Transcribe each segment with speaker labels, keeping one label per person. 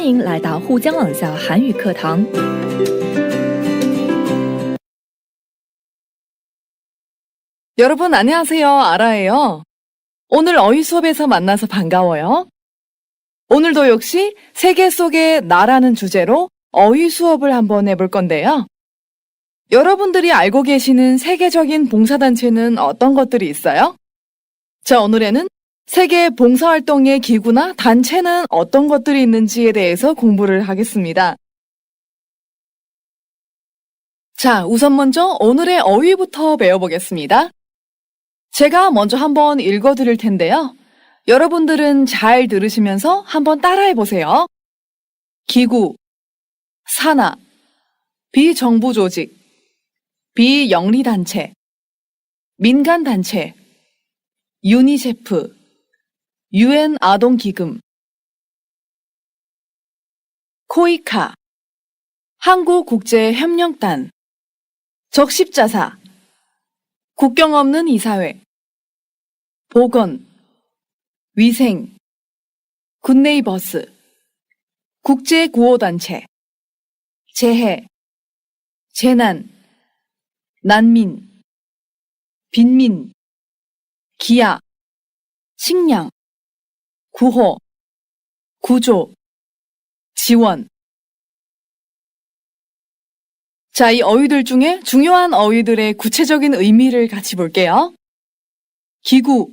Speaker 1: 欢迎来到沪江朗校韩语课堂。
Speaker 2: 여러분 안녕하세요. 아라예요. 오늘 어휘 수업에서 만나서 반가워요. 오늘도 역시 세계 속의 나라는 주제로 어휘 수업을 한번 해볼 건데요. 여러분들이 알고 계시는 세계적인 봉사단체는 어떤 것들이 있어요? 자, 오늘에는 세계 봉사활동의 기구나 단체는 어떤 것들이 있는지에 대해서 공부를 하겠습니다. 자, 우선 먼저 오늘의 어휘부터 배워보겠습니다. 제가 먼저 한번 읽어드릴 텐데요. 여러분들은 잘 들으시면서 한번 따라해보세요. 기구, 산하, 비정부 조직, 비영리단체, 민간단체, 유니세프, UN 아동기금, 코이카, 한국국제협력단, 적십자사, 국경 없는 이사회, 보건, 위생, 굿네이버스, 국제구호단체, 재해, 재난, 난민, 빈민, 기아, 식량, 구호, 구조, 지원. 자, 이 어휘들 중에 중요한 어휘들의 구체적인 의미를 같이 볼게요. 기구,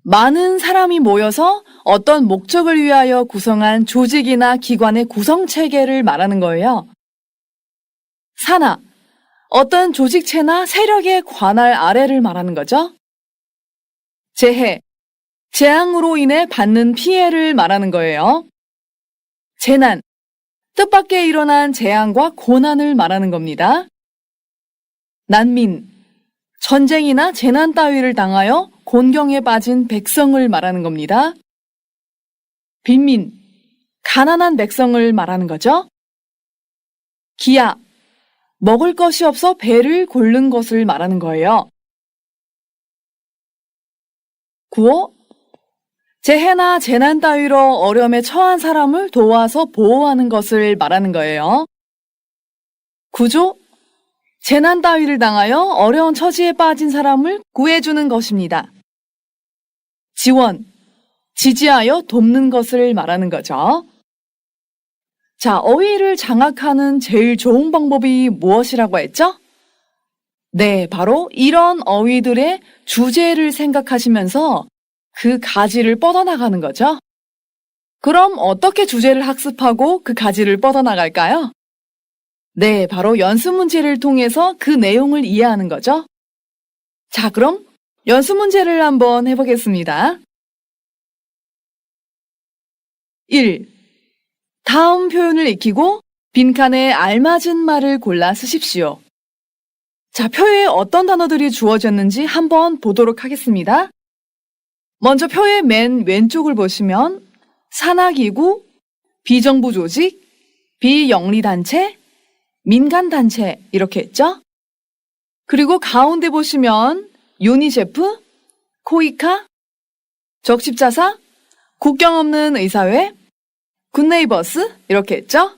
Speaker 2: 많은 사람이 모여서 어떤 목적을 위하여 구성한 조직이나 기관의 구성체계를 말하는 거예요. 산하, 어떤 조직체나 세력의 관할 아래를 말하는 거죠. 재해, 재앙으로 인해 받는 피해를 말하는 거예요. 재난, 뜻밖의 일어난 재앙과 고난을 말하는 겁니다. 난민, 전쟁이나 재난 따위를 당하여 곤경에 빠진 백성을 말하는 겁니다. 빈민, 가난한 백성을 말하는 거죠. 기아, 먹을 것이 없어 배를 고른 것을 말하는 거예요. 구호, 재해나 재난 따위로 어려움에 처한 사람을 도와서 보호하는 것을 말하는 거예요. 구조, 재난 따위를 당하여 어려운 처지에 빠진 사람을 구해주는 것입니다. 지원, 지지하여 돕는 것을 말하는 거죠. 자, 어휘를 장악하는 제일 좋은 방법이 무엇이라고 했죠? 네, 바로 이런 어휘들의 주제를 생각하시면서 그 가지를 뻗어나가는 거죠. 그럼 어떻게 주제를 학습하고 그 가지를 뻗어나갈까요? 네, 바로 연습 문제를 통해서 그 내용을 이해하는 거죠. 자, 그럼 연습 문제를 한번 해보겠습니다. 1. 다음 표현을 익히고 빈칸에 알맞은 말을 골라 쓰십시오. 자, 표에 어떤 단어들이 주어졌는지 한번 보도록 하겠습니다. 먼저 표의 맨 왼쪽을 보시면 산하기구, 비정부 조직, 비영리단체, 민간단체 이렇게 했죠? 그리고 가운데 보시면 유니세프, 코이카, 적십자사, 국경 없는 의사회, 굿네이버스 이렇게 했죠?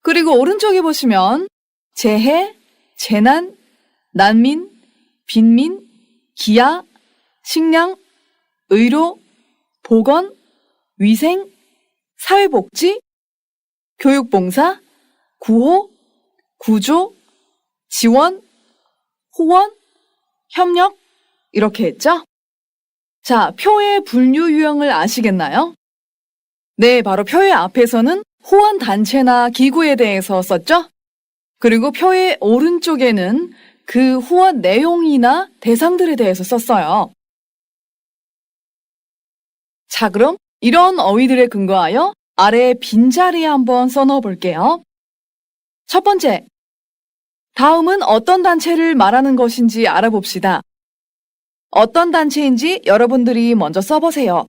Speaker 2: 그리고 오른쪽에 보시면 재해, 재난, 난민, 빈민, 기아, 식량, 의료, 보건, 위생, 사회복지, 교육봉사, 구호, 구조, 지원, 호원, 협력 이렇게 했죠? 자, 표의 분류 유형을 아시겠나요? 네, 바로 표의 앞에서는 호원 단체나 기구에 대해서 썼죠? 그리고 표의 오른쪽에는 그 후원 내용이나 대상들에 대해서 썼어요. 자, 그럼 이런 어휘들에 근거하여 아래 빈자리에 한번 써넣어 볼게요. 첫 번째, 다음은 어떤 단체를 말하는 것인지 알아봅시다. 어떤 단체인지 여러분들이 먼저 써보세요.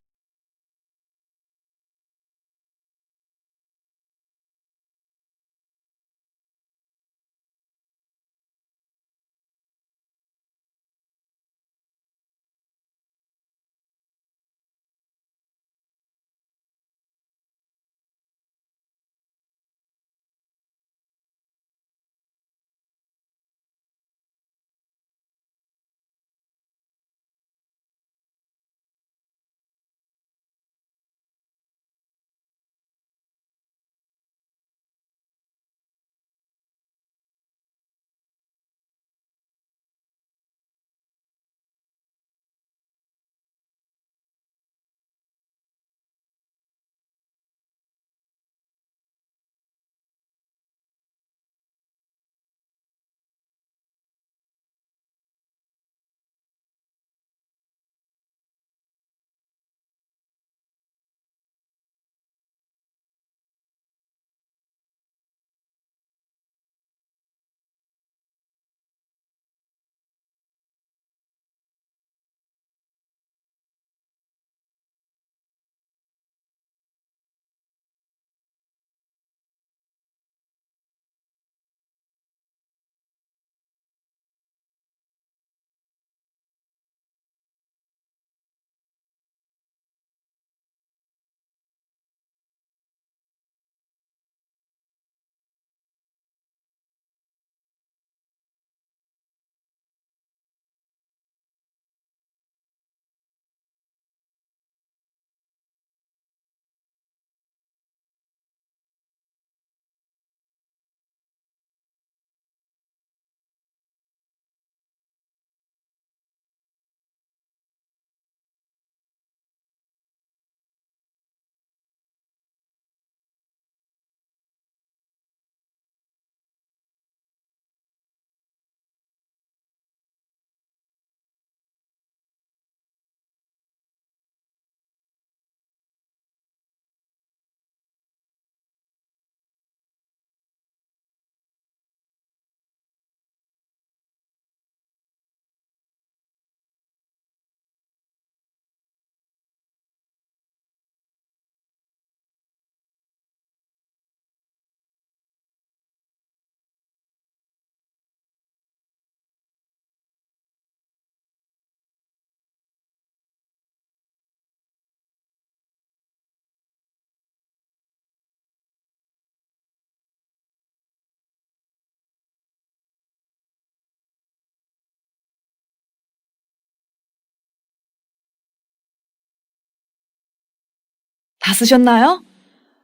Speaker 2: 다 쓰셨나요?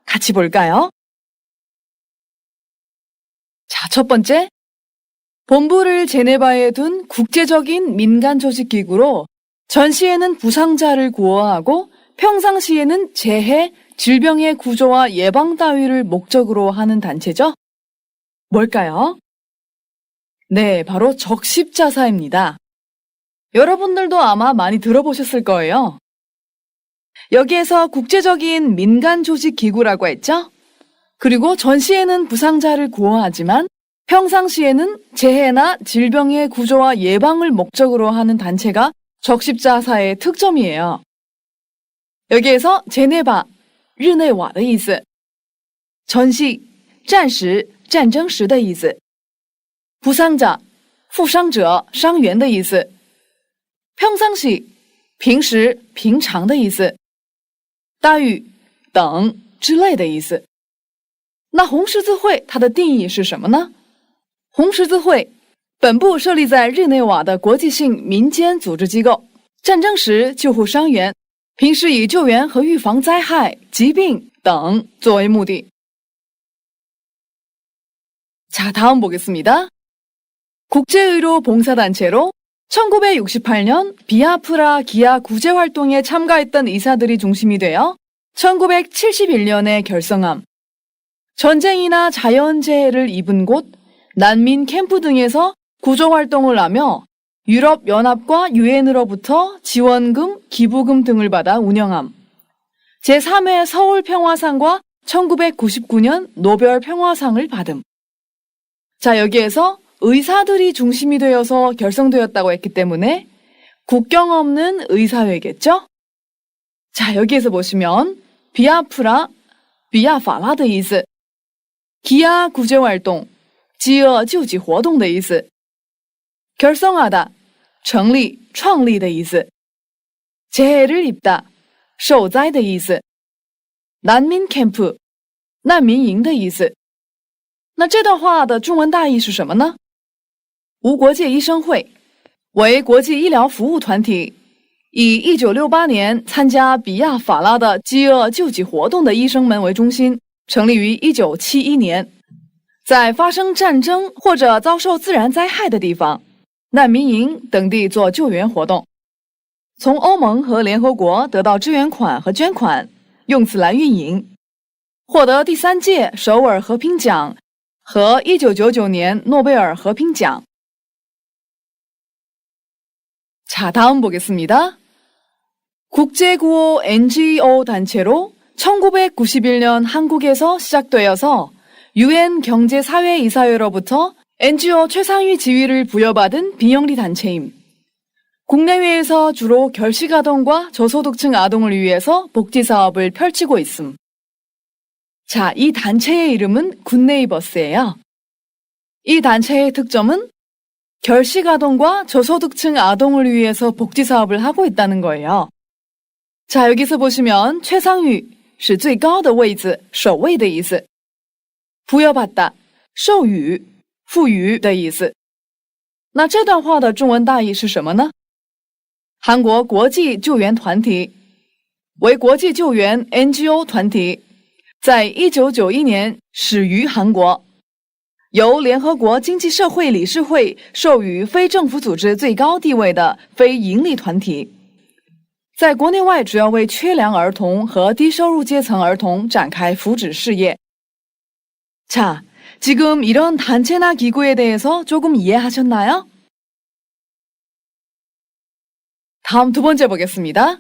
Speaker 2: 같이 볼까요? 자, 첫 번째. 본부를 제네바에 둔 국제적인 민간 조직 기구로 전시에는 부상자를 구호하고 평상시에는 재해, 질병의 구조와 예방 따위를 목적으로 하는 단체죠? 뭘까요? 네, 바로 적십자사입니다. 여러분들도 아마 많이 들어보셨을 거예요. 여기에서 국제적인 민간 조직 기구라고 했죠? 그리고 전시에는 부상자를 구호하지만 평상시에는 재해나 질병의 구조와 예방을 목적으로 하는 단체가 적십자사의 특점이에요. 여기에서 제네바, 日内瓦的意思, 전시, 战时, 战争时的意思, 부상자, 负伤者, 伤员的意思, 평상시, 平时, 平常的意思, 待遇, 等之类的意思。那红十字会它的定义是什么呢？红十字会本部设立在日内瓦的国际性民间组织机构，战争时救护伤员，平时以救援和预防灾害、疾病等作为目的。자, 다음 보겠습니다. 국제의료 봉사단체로 1968년 비아프라 기아 구제 활동에 참가했던 의사들이 중심이 되어 1971년에 결성함. 전쟁이나 자연재해를 입은 곳, 난민 캠프 등에서 구조활동을 하며 유럽연합과 유엔으로부터 지원금, 기부금 등을 받아 운영함. 제3회 서울평화상과 1999년 노벨평화상을 받음. 자, 여기에서 의사들이 중심이 되어서 결성되었다고 했기 때문에 국경 없는 의사회겠죠? 자, 여기에서 보시면 비아프라, 비아파라的意思, 기아 구제활동, 饥饿救济活动的意思, 결성하다, 成立, 创立的意思, 재해를 입다, 受灾的意思, 난민 캠프, 难民营的意思。那这段话的中文大意是什么呢？无国界医生会为国际医疗服务团体，以1968年参加比亚法拉的饥饿救济活动的医生们为中心，成立于1971年。在发生战争或者遭受自然灾害的地方，难民营等地做救援活动，从欧盟和联合国得到支援款和捐款，用此来运营，获得第3届首尔和平奖和1999年诺贝尔和平奖。 자, 다음 보겠습니다. 국제구호 NGO 단체로 1991년 한국에서 시작되어서 UN 경제사회이사회로부터 NGO 최상위 지위를 부여받은 비영리 단체임. 국내외에서 주로 결식아동과 저소득층 아동을 위해서 복지사업을 펼치고 있음. 자, 이 단체의 이름은 굿네이버스예요. 이 단체의 특점은 결식아동과 저소득층 아동을 위해서 복지사업을 하고 있다는 거예요. 자, 여기서 보시면 최상위, 是最高的位置,首位的意思. 부여받다, 授予,赋予的意思。那这段话的中文大意是什么呢？韩国国际救援团体为国际救援 NGO 团体，在1991年始于韩国，由联合国经济社会理事会授予非政府组织最高地位的非营利团体，在国内外主要为缺粮儿童和低收入阶层儿童展开福祉事业。 자, 지금 이런 단체나 기구에 대해서 조금 이해하셨나요? 다음 두 번째 보겠습니다.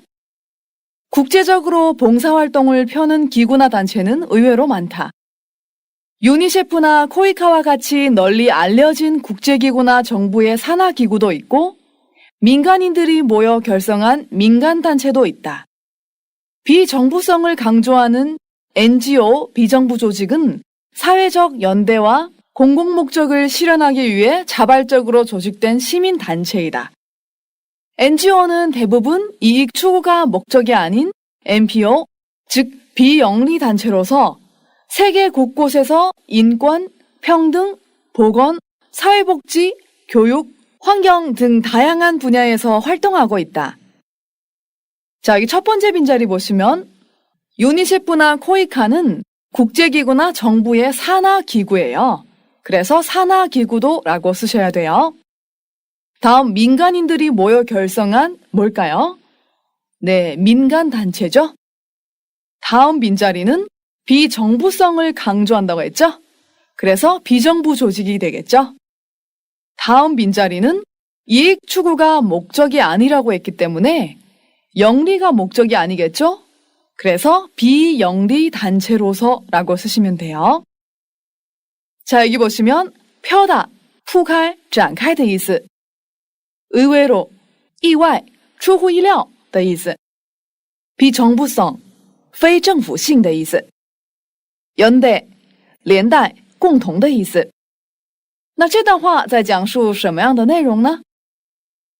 Speaker 2: 국제적으로 봉사활동을 펴는 기구나 단체는 의외로 많다. 유니세프나 코이카와 같이 널리 알려진 국제기구나 정부의 산하기구도 있고 민간인들이 모여 결성한 민간단체도 있다. 비정부성을 강조하는 NGO 비정부 조직은 사회적 연대와 공공목적을 실현하기 위해 자발적으로 조직된 시민단체이다. NGO는 대부분 이익 추구가 목적이 아닌 NPO, 즉 비영리단체로서 세계 곳곳에서 인권, 평등, 보건, 사회복지, 교육, 환경 등 다양한 분야에서 활동하고 있다. 자, 여기 첫 번째 빈자리 보시면 유니세프나 코이카는 국제기구나 정부의 산하기구예요. 그래서 산하기구도라고 쓰셔야 돼요. 다음 민간인들이 모여 결성한 뭘까요? 네, 민간단체죠. 다음 빈자리는 비정부성을 강조한다고 했죠? 그래서 비정부 조직이 되겠죠. 다음 빈자리는 이익 추구가 목적이 아니라고 했기 때문에 영리가 목적이 아니겠죠? 그래서 비영리 단체로서라고 쓰시면 돼요. 자, 여기 보시면 펴다, 铺开, 展开的意思. 의외로, 意外, 出乎意料的意思. 비정부성, 非政府性的意思. 연대, 连带, 共同的意思. 那这段话在讲述什么样的内容呢？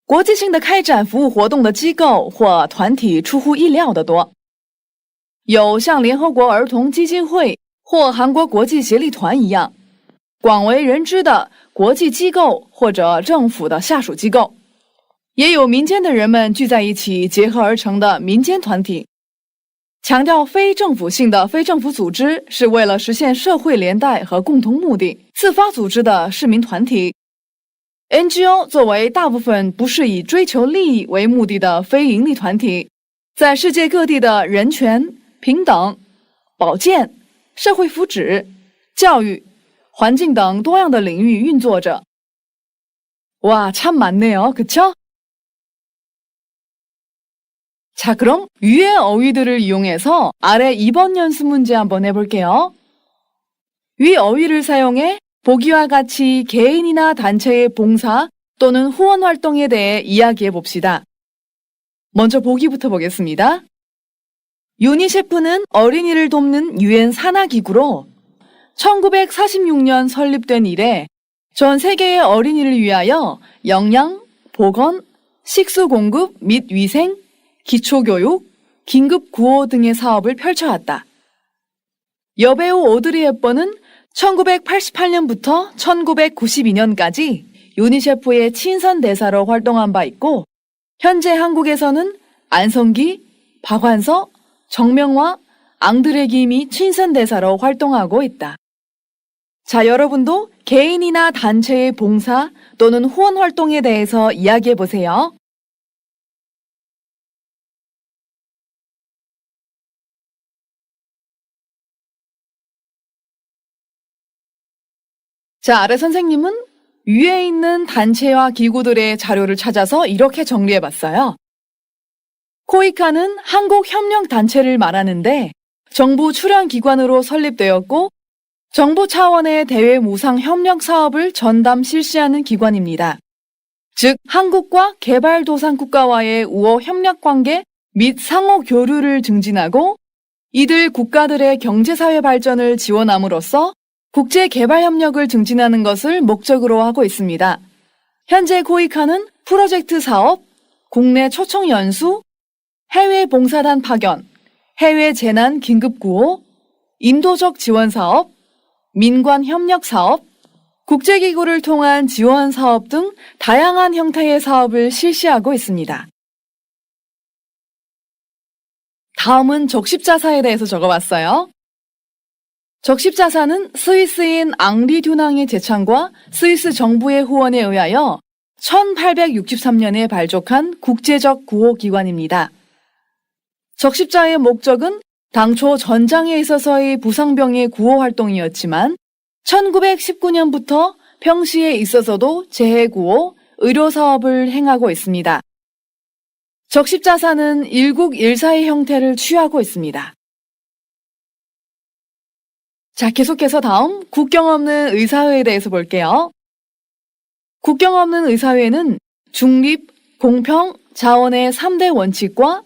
Speaker 2: 国际性的开展服务活动的机构或团体出乎意料的多，有像联合国儿童基金会或韩国国际协力团一样广为人知的国际机构或者政府的下属机构，也有民间的人们聚在一起结合而成的民间团体。强调非政府性的非政府组织是为了实现社会连带和共同目的自发组织的市民团体。NGO 作为大部分不是以追求利益为目的的非营利团体，在世界各地的人权、平等、保健、社会福祉、教育、环境等多样的领域运作着。와, 참 많네요. 그쵸? 자, 그럼 위의 어휘들을 이용해서 아래 2번 연습 문제 한번 해볼게요. 위 어휘를 사용해 보기와 같이 개인이나 단체의 봉사 또는 후원 활동에 대해 이야기해 봅시다. 먼저 보기부터 보겠습니다. 유니세프는 어린이를 돕는 유엔 산하기구로 1946년 설립된 이래 전 세계의 어린이를 위하여 영양, 보건, 식수 공급 및 위생, 기초교육, 긴급 구호 등의 사업을 펼쳐왔다. 여배우 오드리 헵번은 1988년부터 1992년까지 유니세프의 친선대사로 활동한 바 있고 현재 한국에서는 안성기, 박완서, 정명화, 앙드레 김이 친선대사로 활동하고 있다. 자, 여러분도 개인이나 단체의 봉사 또는 후원 활동에 대해서 이야기해 보세요. 자, 아래 선생님은 위에 있는 단체와 기구들의 자료를 찾아서 이렇게 정리해봤어요. 코이카는 한국협력단체를 말하는데 정부 출연기관으로 설립되었고 정부 차원의 대외 무상 협력 사업을 전담 실시하는 기관입니다. 즉, 한국과 개발도상국가와의 우호 협력관계 및 상호 교류를 증진하고 이들 국가들의 경제사회 발전을 지원함으로써 국제개발협력을 증진하는 것을 목적으로 하고 있습니다. 현재 코이카는 프로젝트 사업, 국내 초청 연수, 해외 봉사단 파견, 해외 재난 긴급구호, 인도적 지원 사업, 민관 협력 사업, 국제기구를 통한 지원 사업 등 다양한 형태의 사업을 실시하고 있습니다. 다음은 적십자사에 대해서 적어봤어요. 적십자사는 스위스인 앙리 듀낭의 제창과 스위스 정부의 후원에 의하여 1863년에 발족한 국제적 구호기관입니다. 적십자의 목적은 당초 전장에 있어서의 부상병의 구호 활동이었지만 1919년부터 평시에 있어서도 재해구호, 의료사업을 행하고 있습니다. 적십자사는 일국일사의 형태를 취하고 있습니다. 자, 계속해서 다음 국경 없는 의사회에 대해서 볼게요. 국경 없는 의사회는 중립, 공평, 자원의 3대 원칙과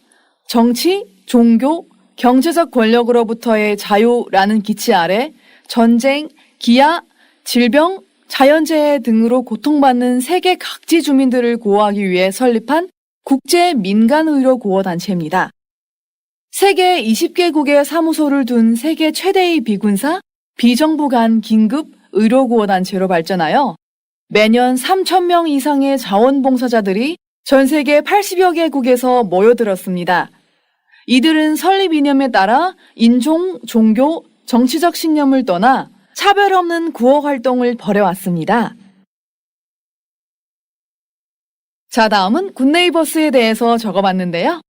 Speaker 2: 정치, 종교, 경제적 권력으로부터의 자유라는 기치 아래 전쟁, 기아, 질병, 자연재해 등으로 고통받는 세계 각지 주민들을 구호하기 위해 설립한 국제 민간의료구호단체입니다. 세계 20개국의 사무소를 둔 세계 최대의 비군사, 비정부 간 긴급 의료구호단체로 발전하여 매년 3,000명 이상의 자원봉사자들이 전 세계 80여 개국에서 모여들었습니다. 이들은 설립 이념에 따라 인종, 종교, 정치적 신념을 떠나 차별 없는 구호 활동을 벌여왔습니다. 자, 다음은 굿네이버스에 대해서 적어봤는데요.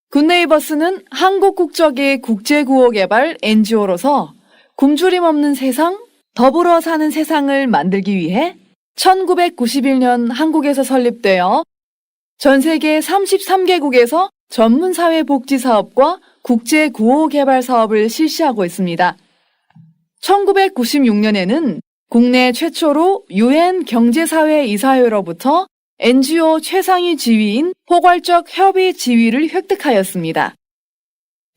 Speaker 2: 굿네이버스는 한국 국적의 국제구호 개발 NGO로서 굶주림 없는 세상, 더불어 사는 세상을 만들기 위해 1991년 한국에서 설립되어 전 세계 33개국에서 전문사회복지사업과 국제구호 개발 사업을 실시하고 있습니다. 1996년에는 국내 최초로 UN 경제사회이사회로부터 NGO 최상위 지위인 포괄적 협의 지위를 획득하였습니다.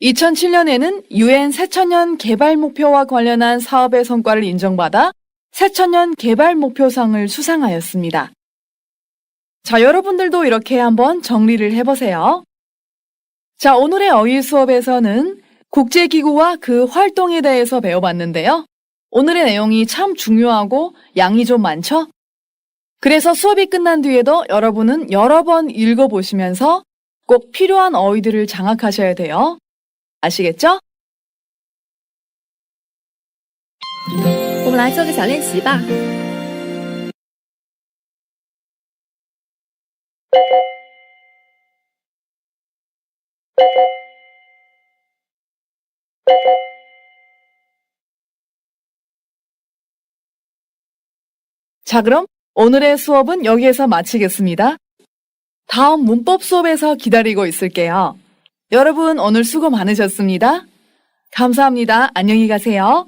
Speaker 2: 2007년에는 UN 새천년 개발 목표와 관련한 사업의 성과를 인정받아 새천년 개발 목표상을 수상하였습니다. 자, 여러분들도 이렇게 한번 정리를 해보세요. 자, 오늘의 어휘 수업에서는 국제기구와 그 활동에 대해서 배워봤는데요. 오늘의 내용이 참 중요하고 양이 좀 많죠? 그래서 수업이 끝난 뒤에도 여러분은 여러 번 읽어보시면서 꼭 필요한 어휘들을 장악하셔야 돼요. 아시겠죠?
Speaker 1: 我们来做个小练习吧。
Speaker 2: 자, 그럼 오늘의 수업은 여기에서 마치겠습니다. 다음 문법 수업에서 기다리고 있을게요. 여러분 오늘 수고 많으셨습니다. 감사합니다. 안녕히 가세요.